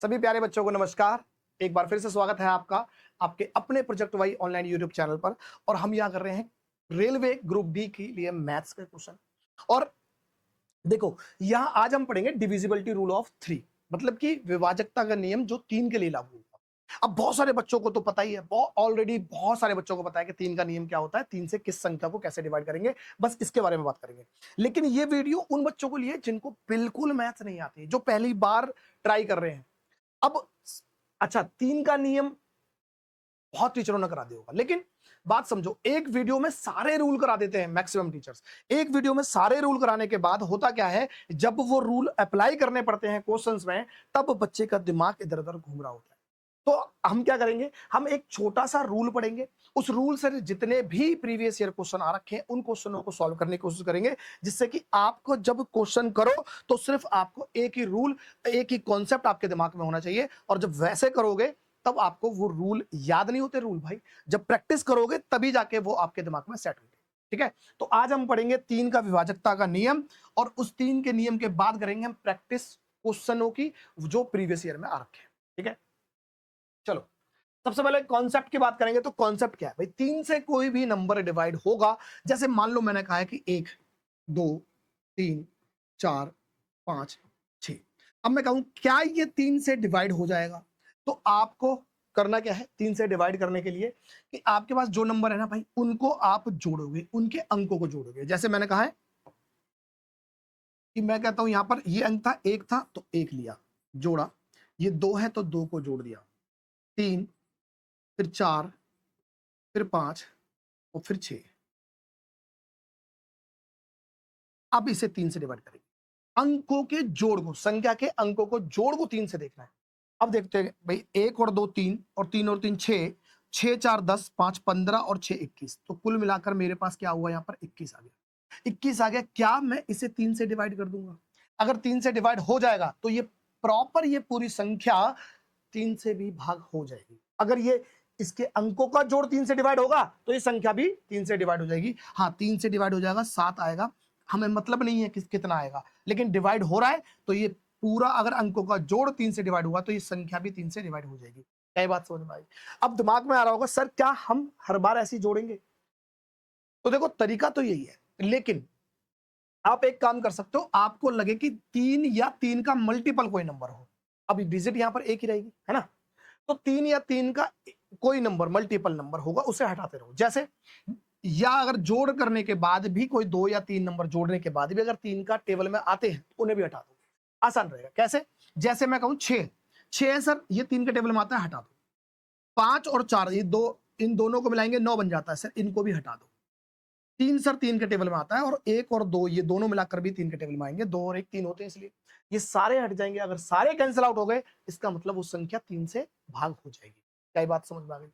सभी प्यारे बच्चों को नमस्कार। एक बार फिर से स्वागत है आपका आपके अपने प्रोजेक्ट वाई ऑनलाइन यूट्यूब चैनल पर। और हम यहाँ कर रहे हैं रेलवे ग्रुप डी के लिए मैथ्स के क्वेश्चन। और देखो, यहाँ आज हम पढ़ेंगे डिविजिबिलिटी रूल ऑफ थ्री, मतलब कि विभाजकता का नियम जो तीन के लिए लागू होगा। अब बहुत सारे बच्चों को तो पता ही है, ऑलरेडी बहुत सारे बच्चों को पता है कि तीन का नियम क्या होता है, तीन से किस संख्या को कैसे डिवाइड करेंगे, बस इसके बारे में बात करेंगे। लेकिन ये वीडियो उन बच्चों को लिए जिनको बिल्कुल मैथ्स नहीं आती, जो पहली बार ट्राई कर रहे हैं। अब अच्छा, तीन का नियम बहुत टीचरों ने करा दिया होगा, लेकिन बात समझो, एक वीडियो में सारे रूल करा देते हैं मैक्सिमम टीचर्स। एक वीडियो में सारे रूल कराने के बाद होता क्या है, जब वो रूल अप्लाई करने पड़ते हैं क्वेश्चंस में, तब बच्चे का दिमाग इधर उधर घूम रहा होता है। तो हम क्या करेंगे, हम एक छोटा सा रूल पढ़ेंगे, उस रूल से जितने भी प्रीवियस ईयर क्वेश्चन आ रखे हैं उन क्वेश्चनों को सॉल्व करने की कोशिश करेंगे, जिससे कि आपको जब क्वेश्चन करो तो सिर्फ आपको एक ही रूल, एक ही कॉन्सेप्ट आपके दिमाग में होना चाहिए। और जब वैसे करोगे तब आपको वो रूल याद नहीं होते। रूल भाई जब प्रैक्टिस करोगे तभी जाके वो आपके दिमाग में सेट होंगे। ठीक है, तो आज हम पढ़ेंगे तीन का विभाजकता का नियम, और उस तीन के नियम के बाद करेंगे हम प्रैक्टिस क्वेश्चनों की जो प्रीवियस ईयर में आ रखे हैं। ठीक है, चलो सबसे पहले कॉन्सेप्ट की बात करेंगे। तो कॉन्सेप्ट क्या है भाई, तीन से कोई भी नंबर डिवाइड होगा। जैसे मान लो मैंने कहा है कि एक, दो, तीन, चार, पांच, छ। अब मैं कहूं क्या ये तीन से डिवाइड हो जाएगा, तो आपको करना क्या है, तीन से डिवाइड करने के लिए कि आपके पास जो नंबर है ना भाई, उनको आप जोड़ोगे, उनके अंकों को जोड़ोगे। जैसे मैंने कहा है कि मैं कहता हूं यहां पर ये अंक था, एक था तो एक लिया, जोड़ा। ये दो है तो दो को जोड़ दिया, तीन, फिर चार, फिर पांच और फिर छह। अब इसे तीन से डिवाइड करेंगे। अंकों के जोड़ को, संख्या के अंकों को जोड़ को तीन से देखना है। अब देखते हैं भाई, एक और दो तीन, और तीन और तीन छह, छह चार 10, पांच 15 और छह 21। तो कुल मिलाकर मेरे पास क्या हुआ, यहाँ पर 21 आ गया। 21 आ गया, क्या मैं इसे तीन से डिवाइड कर दूंगा? अगर तीन से डिवाइड हो जाएगा तो ये प्रॉपर, ये पूरी संख्या तीन से भी भाग हो जाएगी। अगर ये इसके अंकों का जोड़ तीन से डिवाइड होगा तो ये संख्या भी तीन से डिवाइड हो जाएगी। हाँ, तीन से डिवाइड हो जाएगा, 7 आएगा। हमें मतलब नहीं है कितना आएगा, लेकिन डिवाइड हो रहा है तो ये पूरा, अगर अंकों का जोड़ तीन से डिवाइड हुआ तो ये संख्या भी तीन से डिवाइड हो जाएगी। क्या बात समझ में आई? अब दिमाग में आ रहा होगा, सर क्या हम हर बार ऐसे ही जोड़ेंगे? तो देखो, तरीका तो यही है, लेकिन आप एक काम कर सकते हो, आपको लगे कि तीन या तीन का मल्टीपल कोई नंबर हो। अभी डिजिट यहां पर एक ही रहेगी, है ना? तो तीन या तीन का कोई नंबर मल्टीपल नंबर होगा, उसे हटाते रहो। जैसे, या अगर जोड़ करने के बाद भी कोई दो या तीन नंबर जोड़ने के बाद भी अगर तीन का टेबल में आते हैं तो उन्हें भी हटा दो। आसान रहेगा। कैसे? जैसे मैं कहूं छह, छह सर ये तीन के टेबल में आता है, हटा दो। पांच और चार, ये दो, इन दोनों को मिलाएंगे 9 बन जाता है, सर इनको भी हटा दो। तीन सर तीन के टेबल में आता है, और एक और दो, ये दोनों मिलाकर भी तीन के टेबल में आएंगे। दो और एक तीन होते हैं, इसलिए ये सारे हट जाएंगे। अगर सारे कैंसिल आउट हो गए, इसका मतलब वो संख्या तीन से भाग हो जाएगी। क्या बात समझ में आ गई?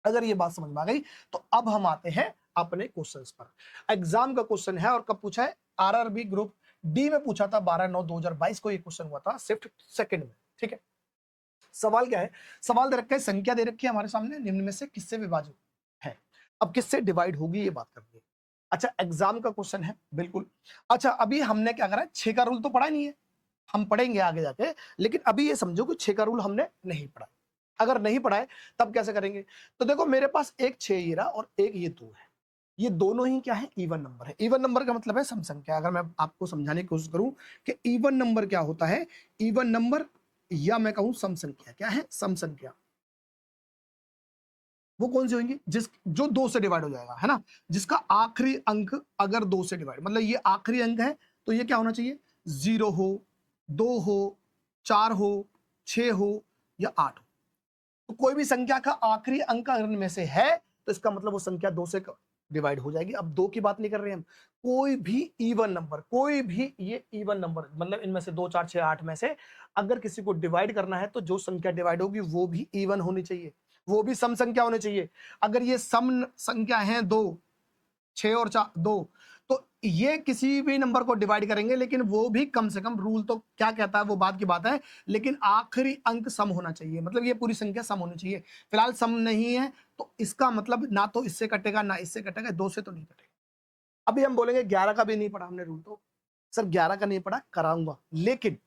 अगर ये बात समझ में आ गई तो अब हम आते हैं अपने क्वेश्चंस पर। एग्जाम का क्वेश्चन है, और कब पूछा है? आरआरबी ग्रुप डी में पूछा था, 12/9/2022 को ये क्वेश्चन हुआ था, शिफ्ट सेकंड में। ठीक है, सवाल क्या है? सवाल दे रखा है, संख्या दे रखी है हमारे सामने, निम्न में से किससे विभाजित है। अब किससे डिवाइड होगी ये बात करनी है। अच्छा, एग्जाम का क्वेश्चन है, बिल्कुल। अच्छा, अभी हमने क्या करा है, छह का रूल तो पढ़ा नहीं है, हम पढ़ेंगे आगे जाके, लेकिन अभी ये समझो कि छह का रूल हमने नहीं पढ़ा। अगर नहीं पढ़ा है तब कैसे करेंगे? तो देखो, मेरे पास एक छह ये रहा और एक ये दो है, ये दोनों ही क्या है, इवन नंबर है। इवन नंबर का मतलब है सम संख्या। अगर मैं आपको समझाने की कोशिश करूं कि इवन नंबर क्या होता है, इवन नंबर, या मैं कहूं सम संख्या, क्या है सम संख्या, वो कौन सी होंगी? जो दो से डिवाइड हो जाएगा, है ना? जिसका आखिरी अंक अगर दो से डिवाइड, मतलब ये आखिरी अंक है, तो ये क्या होना चाहिए? 0 हो, 2 हो, 4 हो, 6 हो या 8 हो। तो कोई भी संख्या का आखिरी अंक अगर इनमें से है तो इसका मतलब वो संख्या दो से डिवाइड हो जाएगी। अब दो की बात नहीं कर रहे हम, कोई भी इवन नंबर, कोई भी ये इवन नंबर, मतलब इनमें से 2, 4, 6, 8 में से अगर किसी को डिवाइड करना है तो जो संख्या डिवाइड होगी वो भी इवन होनी चाहिए, वो भी सम संख्या होनी चाहिए। अगर ये सम संख्या है दो, 6 और 4, 2, तो ये किसी भी नंबर को डिवाइड करेंगे, लेकिन वो भी कम से कम, रूल तो क्या कहता है वो बात की बात है, लेकिन आखिरी अंक सम होना चाहिए, मतलब ये पूरी संख्या सम होनी चाहिए। फिलहाल सम नहीं है तो इसका मतलब ना तो इससे कटेगा ना इससे कटेगा, दो से तो नहीं कटेगा। अभी हम बोलेंगे 11 का भी नहीं पढ़ा हमने रूल, तो सर 11 का नहीं पढ़ा, कराऊंगा, लेकिन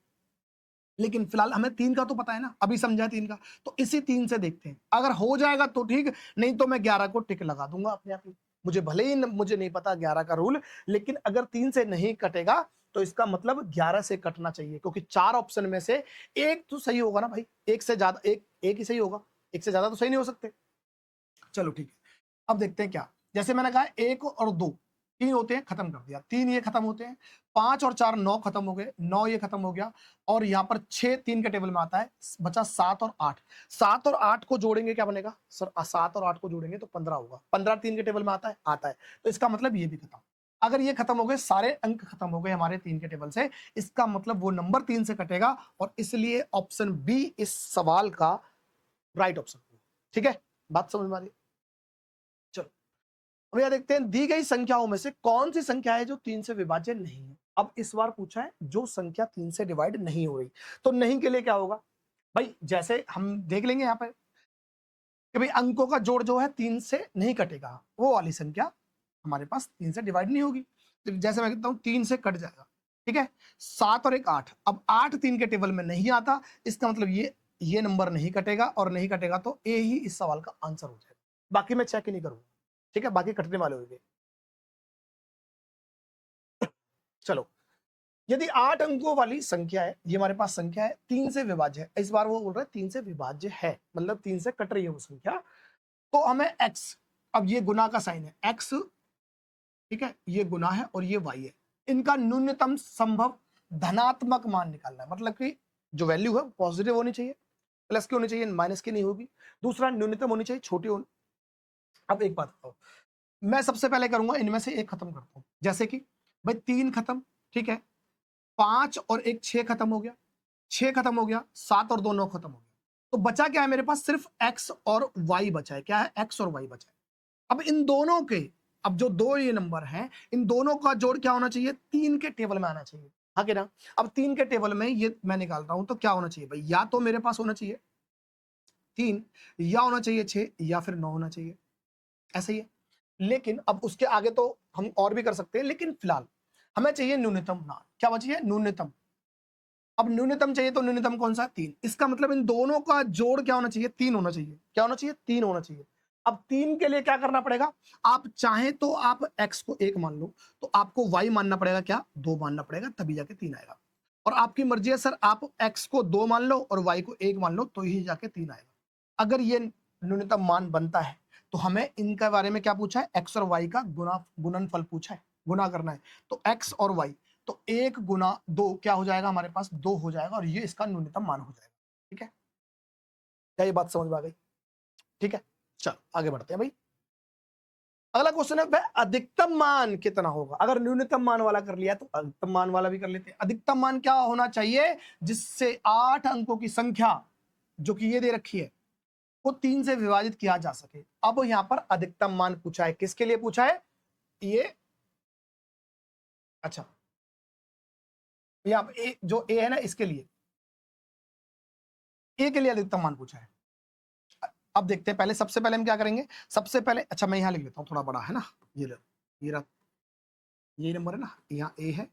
लेकिन फिलहाल हमें 3 का तो पता है ना, अभी समझा 3 का, तो इसी 3 से देखते हैं। अगर हो जाएगा तो ठीक, नहीं तो मैं 11 को टिक लगा दूंगा अपने आप ही। मुझे भले ही मुझे नहीं पता 11 का रूल, लेकिन अगर 3 से नहीं कटेगा तो इसका मतलब 11 से कटना चाहिए, क्योंकि 4 ऑप्शन में से एक तो सही होगा ना भाई, एक से ज्यादा, एक ही सही होगा, एक से ज्यादा तो सही नहीं हो सकते। चलो ठीक है, अब देखते हैं क्या। जैसे मैंने कहा 1 और 2 3 होते हैं, खत्म कर दिया, 3 ये खत्म होते हैं, 5 और 4 9 खत्म हो गए, 9 ये खत्म हो गया, और यहाँ पर 6 3 के टेबल में आता है, बचा 7 और 8। 7 और 8 को जोड़ेंगे क्या बनेगा सर? 7 और 8 को जोड़ेंगे तो 15 होगा। 15 3 के टेबल में आता है, आता है, तो इसका मतलब ये भी खत्म। अगर ये खत्म हो गए, सारे अंक खत्म हो गए हमारे 3 के टेबल से, इसका मतलब वो नंबर 3 से कटेगा, और इसलिए ऑप्शन बी इस सवाल का राइट ऑप्शन। ठीक है, बात समझ में आ रही है? चलो अब यह देखते हैं, दी गई संख्याओं में से कौन सी संख्या है जो 3 से विभाज्य नहीं है। अब इस बार पूछा है जो संख्या 3 से डिवाइड नहीं हो रही, तो नहीं के लिए क्या होगा भाई? जैसे हम देख लेंगे यहाँ पर कि भाई अंकों का जोड़ जो है 3 से नहीं कटेगा, वो वाली संख्या हमारे पास 3 से डिवाइड नहीं होगी। तो जैसे मैं कहता हूं 3 से कट जाएगा, ठीक है, 7 और 1 8। अब 8 3 के टेबल में नहीं आता, इसका मतलब ये नंबर नहीं कटेगा, और नहीं कटेगा तो ए ही इस सवाल का आंसर हो जाएगा। बाकी मैं चेक ही नहीं करूंगा, ठीक है, बाकी कटने वाले होंगे। चलो, यदि 8 अंकों वाली संख्या है, ये हमारे पास संख्या है, 3 से विभाज्य है, इस बार वो बोल रहा है 3 से विभाज्य है, मतलब 3 से कट रही है वो संख्या, तो हमें x, अब ये गुना का साइन है x, ठीक है, ये गुना है और ये y है, इनका न्यूनतम संभव धनात्मक मान निकालना है, मतलब कि जो वैल्यू है पॉजिटिव होनी चाहिए, प्लस की होनी चाहिए, माइनस की नहीं होगी। दूसरा, न्यूनतम होनी चाहिए, छोटी होनी। अब एक बात बताओ, मैं सबसे पहले करूंगा इनमें से एक खत्म करता हूं, जैसे कि भाई 3 खत्म, ठीक है, 5 और 1 6 खत्म हो गया, 6 खत्म हो गया, 7 और 2 9 खत्म हो गया, तो बचा क्या है मेरे पास? सिर्फ x और y बचा है। क्या है? x और y बचा है। अब इन दोनों के, अब जो दो ये नंबर हैं, इन दोनों का जोड़ क्या होना चाहिए? 3 के टेबल में आना चाहिए, हाँ कि ना? अब 3 के टेबल में ये मैं निकालता हूं, तो क्या होना चाहिए भाई? या तो मेरे पास होना चाहिए 3, या होना चाहिए 6, या फिर 9 होना चाहिए, ऐसा ही है। लेकिन अब उसके आगे तो हम और भी कर सकते हैं, लेकिन फिलहाल हमें चाहिए न्यूनतम मान। क्या चाहिए? न्यूनतम। अब न्यूनतम चाहिए तो न्यूनतम कौन सा? 3। इसका मतलब इन दोनों का जोड़ क्या होना चाहिए? 3 होना चाहिए। क्या होना चाहिए? 3 होना चाहिए। अब 3 के लिए क्या करना पड़ेगा? आप चाहे तो आप x को 1 मान लो, तो आपको y मानना पड़ेगा क्या? 2 मानना पड़ेगा, तभी जाके 3 आएगा। और आपकी मर्जी है सर, आप x को 2 मान लो और y को 1 मान लो, तो ही जाके 3 आएगा। अगर ये न्यूनतम मान बनता है, तो हमें इनके बारे में क्या पूछा है? x और y का गुणनफल पूछा है, गुना करना है। तो x और y, तो 1 गुना 2 क्या हो जाएगा हमारे पास? 2 हो जाएगा, और ये इसका न्यूनतम मान हो जाएगा। ठीक है, क्या ये बात समझ में आ गई? ठीक है, चलो आगे बढ़ते हैं भाई। अगला क्वेश्चन है, भाई अधिकतम मान कितना होगा? अगर न्यूनतम मान वाला कर लिया तो अधिकतम मान वाला भी कर लेते हैं। अधिकतम मान क्या होना चाहिए? जिससे 8 अंकों की संख्या, जो कि ये दे रखी है, को 3 से विभाजित किया जा सके। अब यहां पर अधिकतम मान पूछा है, किसके लिए पूछा है? ये, अच्छा, यहाँ जो ए है ना, इसके लिए, ए के लिए अधिकतम मान पूछा है। अब देखते हैं, पहले सबसे पहले हम क्या करेंगे? सबसे पहले, अच्छा मैं यहां लिख लेता हूं, थोड़ा बड़ा है ना, ये लो, ये रहा, ये नंबर है ना, यहाँ ए है,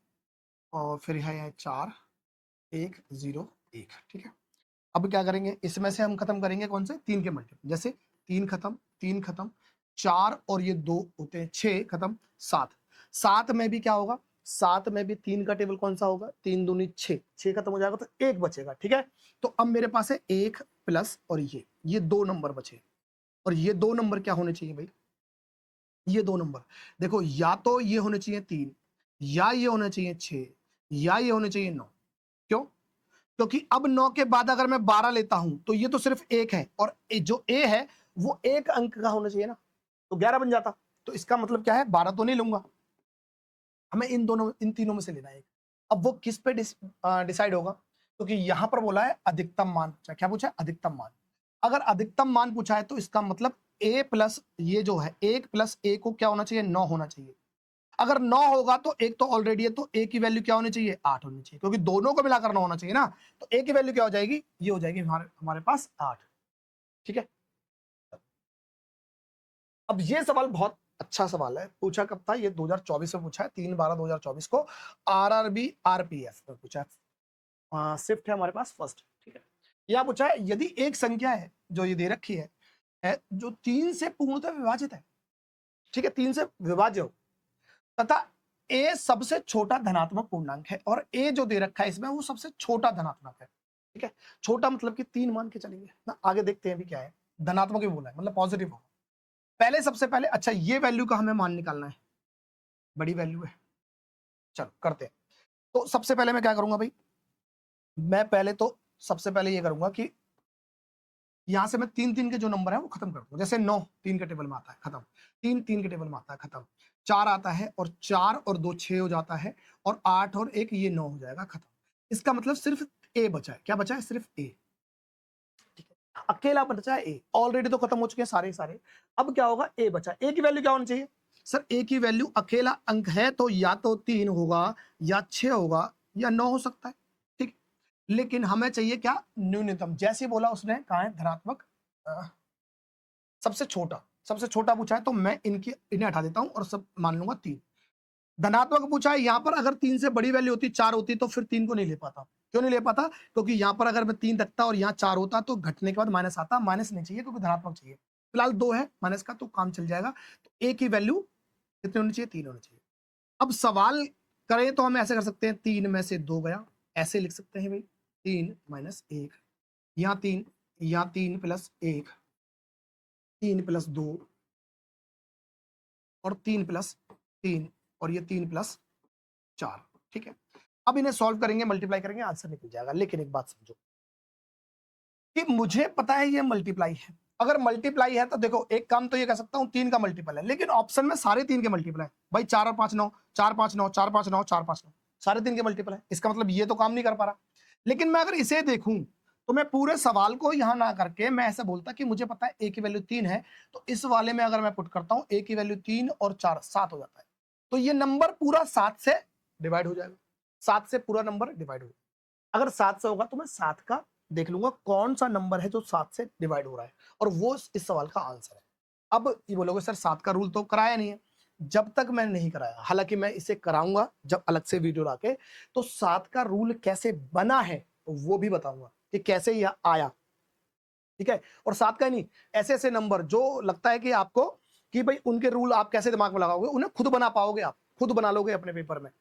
और फिर यहाँ 4 1 0 1, ठीक है। अब क्या करेंगे? इसमें से हम खत्म करेंगे कौन से? 3 के मल्टीपल, जैसे 3 खत्म, 3 खत्म, 4 और ये 2 होते हैं 6 खत्म, 7। 7 में भी क्या होगा? 7 में भी 3 का टेबल कौन सा होगा? 3 दूनी 6, 6 खत्म हो जाएगा तो 1 बचेगा, ठीक है। तो अब मेरे पास है 1 प्लस, और ये 2 नंबर बचे, और ये 2 नंबर क्या होने चाहिए भाई? ये 2 नंबर, देखो, या तो ये होने चाहिए 3, या ये होने चाहिए 6, या ये होने चाहिए 9। क्यों? क्योंकि अब 9 के बाद अगर मैं 12 लेता हूं, तो ये तो सिर्फ 1 है, और जो ए है वो 1 अंक का होना चाहिए ना, तो 11 बन जाता। तो इसका मतलब क्या है? 12 तो नहीं लूंगा, हमें इन तीनों में से लेना है एक। अब वो किस पे डिसाइड होगा? क्योंकि यहां पर बोला है अधिकतम मान पूछा है। क्या पूछा है? अधिकतम मान। अगर अधिकतम मान पूछा है, तो इसका मतलब ए प्लस, ये जो है 1 प्लस ए को क्या होना चाहिए? 9 होना चाहिए। अगर 9 होगा तो एक तो ऑलरेडी है, तो ए की वैल्यू क्या होनी चाहिए? 8 होनी चाहिए, क्योंकि दोनों को मिलाकर 9 होना चाहिए ना। तो ए की वैल्यू क्या हो जाएगी? ये हो जाएगी हमारे हमारे पास 8। ठीक है, अब ये सवाल बहुत अच्छा सवाल है, पूछा कब था? ये 2024 में पूछा है, 3/12/2024 को आरआरबी आरपीएफ में पूछा है। शिफ्ट है हमारे पास फर्स्ट, ठीक है। यह पूछा है यदि एक संख्या है जो ये दे रखी है जो 3 से पूर्णतः विभाजित है, ठीक है, 3 से विभाज्य हो तथा ए सबसे छोटा धनात्मक पूर्णांक है और ए जो दे रखा है इसमें वो सबसे छोटा धनात्मक है, ठीक है। छोटा मतलब कि 3 मान के चलेंगे ना, आगे देखते हैं अभी क्या है। धनात्मक ही बोला है मतलब पॉजिटिव हो। पहले सबसे पहले अच्छा ये वैल्यू का हमें मान निकालना है, बड़ी वैल्यू है, चलो करते हैं। तो सबसे पहले मैं क्या करूंगा भाई, मैं पहले तो सबसे पहले ये करूंगा कि यहां से मैं 3 के जो नंबर है वो खत्म कर दूंगा। जैसे 9 3 के टेबल में आता है, खत्म। 3 के टेबल में आता है, खत्म। 4 आता है और 4 और 2 6 हो जाता है और 8 और 1 ये 9 हो जाएगा, खत्म। इसका मतलब सिर्फ ए बचा है। क्या बचा है? सिर्फ ए, ठीक है। अकेला बचा है ए, ऑलरेडी तो खत्म हो चुके हैं सारे सारे। अब क्या होगा? ए बचा। ए की वैल्यू क्या होनी चाहिए सर? ए की वैल्यू अकेला अंक है तो या तो 3 होगा या 6 होगा या 9 हो सकता है, ठीक। लेकिन हमें चाहिए क्या? न्यूनतम। जैसे बोला उसने, कहा है धनात्मक सबसे छोटा। सबसे छोटा पूछा है तो मैं इन्हें हटा देता हूं और सब मान लूंगा 3। धनात्मक पूछा है, यहां पर अगर 3 से बड़ी वैल्यू होती, 4 होती तो फिर 3 को नहीं ले पाता। क्यों नहीं ले पाता? क्योंकि यहां पर अगर मैं 3 रखता और यहां 4 होता तो घटने के बाद माइनस आता। माइनस नहीं चाहिए क्योंकि धनात्मक चाहिए। फिलहाल 2 है माइनस का तो काम चल जाएगा। तो ए की वैल्यू कितनी होनी चाहिए? 3 होनी चाहिए। अब सवाल करें तो हम ऐसे कर सकते हैं, 3 में से 2 गया, ऐसे लिख सकते हैं भाई 3 माइनस 1, यहाँ 3, यहाँ 3 प्लस 1, 3 प्लस 2 और 3 प्लस 3 और ये 3 प्लस 4, ठीक है। अब इन्हें सॉल्व करेंगे, मल्टीप्लाई करेंगे, आंसर निकल जाएगा। लेकिन एक बात समझो कि मुझे पता है ये मल्टीप्लाई है। अगर मल्टीप्लाई है तो देखो एक काम तो ये कर सकता हूं 3 का मल्टीपल है, लेकिन ऑप्शन में सारे 3 के मल्टीपल है भाई। 4 और 5 9, 4 5 9, 4 5 9, 4 5 9, सारे 3 के मल्टीपल है। इसका मतलब ये तो काम नहीं कर पा रहा। लेकिन मैं अगर इसे देखूं तो मैं पूरे सवाल को यहां ना करके मैं ऐसे बोलता कि मुझे पता है ए की वैल्यू 3 है, तो इस वाले में अगर मैं पुट करता हूं ए की वैल्यू 3 और 4 7 हो जाता है, तो ये नंबर पूरा 7 से डिवाइड हो जाएगा। 7 से पूरा नंबर डिवाइड हो जाएगा। अगर 7 से होगा तो मैं 7 का देख लूंगा कौन सा नंबर है जो 7 से डिवाइड हो रहा है, और वो इस सवाल का आंसर है। अब ये बोलोगे सर 7 का रूल तो कराया नहीं है। जब तक मैंने नहीं कराया, हालांकि मैं इसे कराऊंगा जब अलग से वीडियो लाके, तो 7 का रूल कैसे बना है तो वो भी बताऊंगा कि कैसे यह आया, ठीक है। और 7 का नहीं, ऐसे ऐसे नंबर जो लगता है कि आपको कि भाई उनके रूल आप कैसे दिमाग में लगाओगे, उन्हें खुद बना पाओगे, आप खुद बना लोगे अपने पेपर में,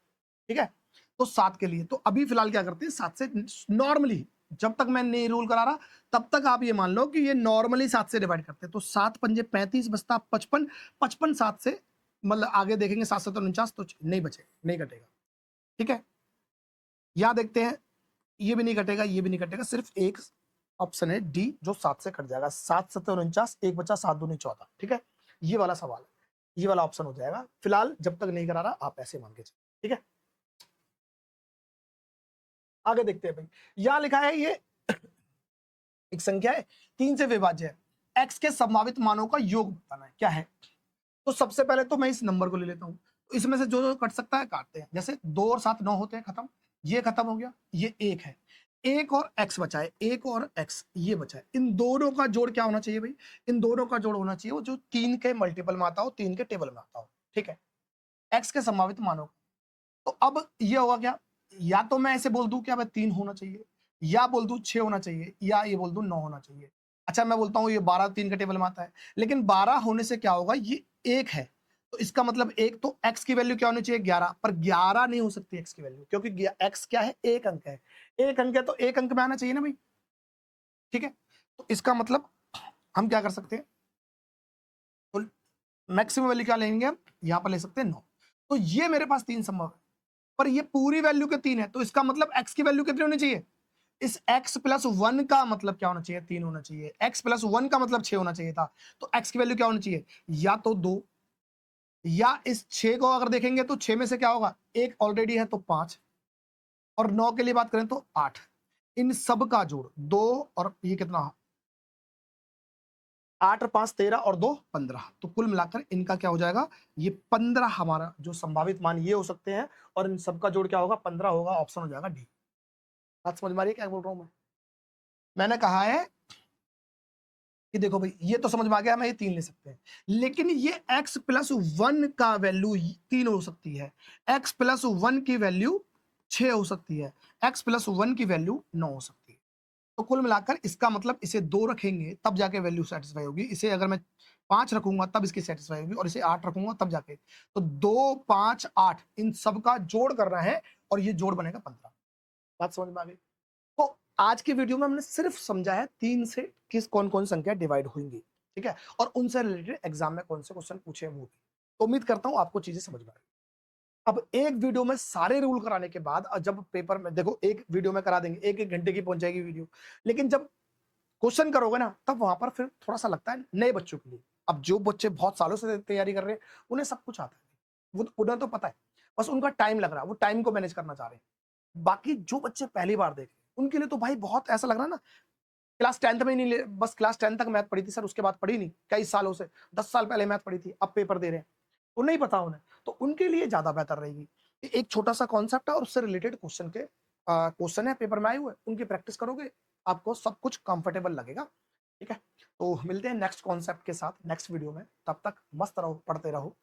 ठीक है। तो 7 के लिए तो अभी फिलहाल क्या करते हैं, 7 से नॉर्मली, जब तक मैं नहीं रूल करा रहा तब तक आप ये मान लो कि ये नॉर्मली 7 से डिवाइड करते हैं। तो 7 पंजे 35 बचता 55, 55 7 से, मतलब आगे देखेंगे 7 7 49 तो नहीं बचे, नहीं कटेगा, ठीक है। यहां देखते हैं, ये भी नहीं कटेगा, ये भी नहीं कटेगा, सिर्फ एक ऑप्शन है डी जो 7 से कट जाएगा। 7 7 49, एक बचा 7 दूनी 14, ठीक है। ये वाला सवाल है, ये वाला ऑप्शन हो जाएगा। फिलहाल जब तक नहीं करा रहा आप ऐसे मान के चलिए, ठीक है। आगे देखते हैं भाई, यहां लिखा है ये एक संख्या है 3 से विभाज्य है, x के संभावित मानों का योग बताना है। क्या है? तो सबसे पहले तो मैं इस नंबर को ले लेता हूं, तो इसमें से जो जो कट सकता है काटते हैं। जैसे 2 और 7 9 होते हैं, खत्म। ये खत्म हो गया, ये 1 है, 1 और x बचा है, 1 और x ये बचा है। इन दोनों का जोड़ क्या होना चाहिए भाई? इन दोनों का जोड़ होना चाहिए वो जो 3 के मल्टीपल में आता हो, 3 के टेबल में आता हो, ठीक है। x के संभावित मानों, तो अब ये होगा क्या? या तो मैं ऐसे बोल दूं क्या 3 होना चाहिए, या बोल दूं 6 होना चाहिए, या ये बोल दूं 9 होना चाहिए। अच्छा मैं बोलता हूं ये 12 3 के टेबल में आता है, लेकिन 12 होने से क्या होगा, ये 1 है तो इसका मतलब 1, तो x की वैल्यू क्या होनी चाहिए 11, पर 11 नहीं हो सकती x की वैल्यू, क्योंकि x क्या है? एक अंक है, एक अंक है तो एक अंक में आना चाहिए ना भाई, ठीक है। तो इसका मतलब हम क्या कर सकते हैं, तो मैक्सिमम वैल्यू क्या लेंगे हम, यहां पर ले सकते हैं 9। तो ये मेरे पास 3 संभव है, पर ये पूरी वैल्यू के 3 है, तो इसका मतलब x की वैल्यू कितनी होनी चाहिए? इस x प्लस 1 का मतलब क्या होना चाहिए? 3 होना चाहिए। x प्लस 1 का मतलब 6 होना चाहिए था, तो x की वैल्यू क्या होनी चाहिए? या तो 2, या इस 6 को अगर देखेंगे तो 6 में से क्या होगा, एक ऑलरेडी है तो 5, और 9 के लिए बात करें तो 8। इन सब का जोड़ 2 और ये कितना, 8 और 5 13 और 2 15, तो कुल मिलाकर इनका क्या हो जाएगा, ये 15 हमारा जो संभावित मान ये हो सकते हैं, और इन सबका जोड़ क्या होगा, 15 होगा। ऑप्शन हो जाएगा डी। बात समझ में आ रही है क्या बोल रहा हूं मैं? मैंने कहा है कि देखो भाई ये तो समझ में आ गया, हमें ये 3 ले सकते हैं, लेकिन ये x प्लस 1 का वैल्यू 3 हो सकती है। x प्लस 1 की वैल्यू 6 हो सकती है, x प्लस 1 की वैल्यू 9 हो सकती है। तो कुल मिलाकर इसका मतलब इसे 2 रखेंगे तब जाके वैल्यू सेटिस्फाई होगी। इसे अगर मैं 5 रखूंगा तब इसकी सेटिस्फाई होगी, और इसे 8 रखूंगा तब जाके। तो 2, 5, 8 इन सब का जोड़ करना है और ये जोड़ बनेगा 15। बात समझ में आ गई? तो आज की वीडियो में हमने सिर्फ समझा है 3 से किस कौन-कौन संख्या डिवाइड होंगी, ठीक है? और उनसे रिलेटेड एग्जाम में कौन से क्वेश्चन पूछे हैं वो भी। तो उम्मीद करता हूँ आपको चीजें समझ में आ गई। अब एक वीडियो में सारे रूल कराने के बाद जब पेपर में देखो, एक वीडियो में करा देंगे, 1-1 घंटे की पहुंच जाएगी वीडियो। लेकिन जब क्वेश्चन करोगे ना, तब वहां पर फिर थोड़ा-सा लगता है नए बच्चों के लिए। अब जो बच्चे बहुत सालों से तैयारी कर रहे हैं, उन्हें सब कुछ आता है। वो उन्हें तो पता है, बस उनका टाइम लग रहा है, वो टाइम को मैनेज करना चाह रहे हैं। बाकी जो बच्चे पहली बार देख रहे हैं, उनके लिए तो भाई बहुत ऐसा लग रहा है ना, क्लास 10th में ही नहीं ले, बस क्लास 10 तक मैथ पढ़ी थी सर, उसके बाद पढ़ी नहीं, कई सालों से, 10 साल पहले मैथ पढ़ी थी, अब पेपर दे रहे हैं। तो नहीं पता उन्हें, तो उनके लिए ज़्यादा बेहतर रहेगी। एक छोटा-सा कॉन्सेप्ट है और उससे रिलेटेड क्वेश्चन है पेपर में आए हुए, उनकी प्रैक्टिस करोगे, आपको सब कुछ कंफर्टेबल लगेगा, ठीक है? तो मिलते हैं नेक्स्ट कॉन्सेप्ट के साथ नेक्स्ट वीडियो में, तब तक मस्त रहो, पढ़ते रहो।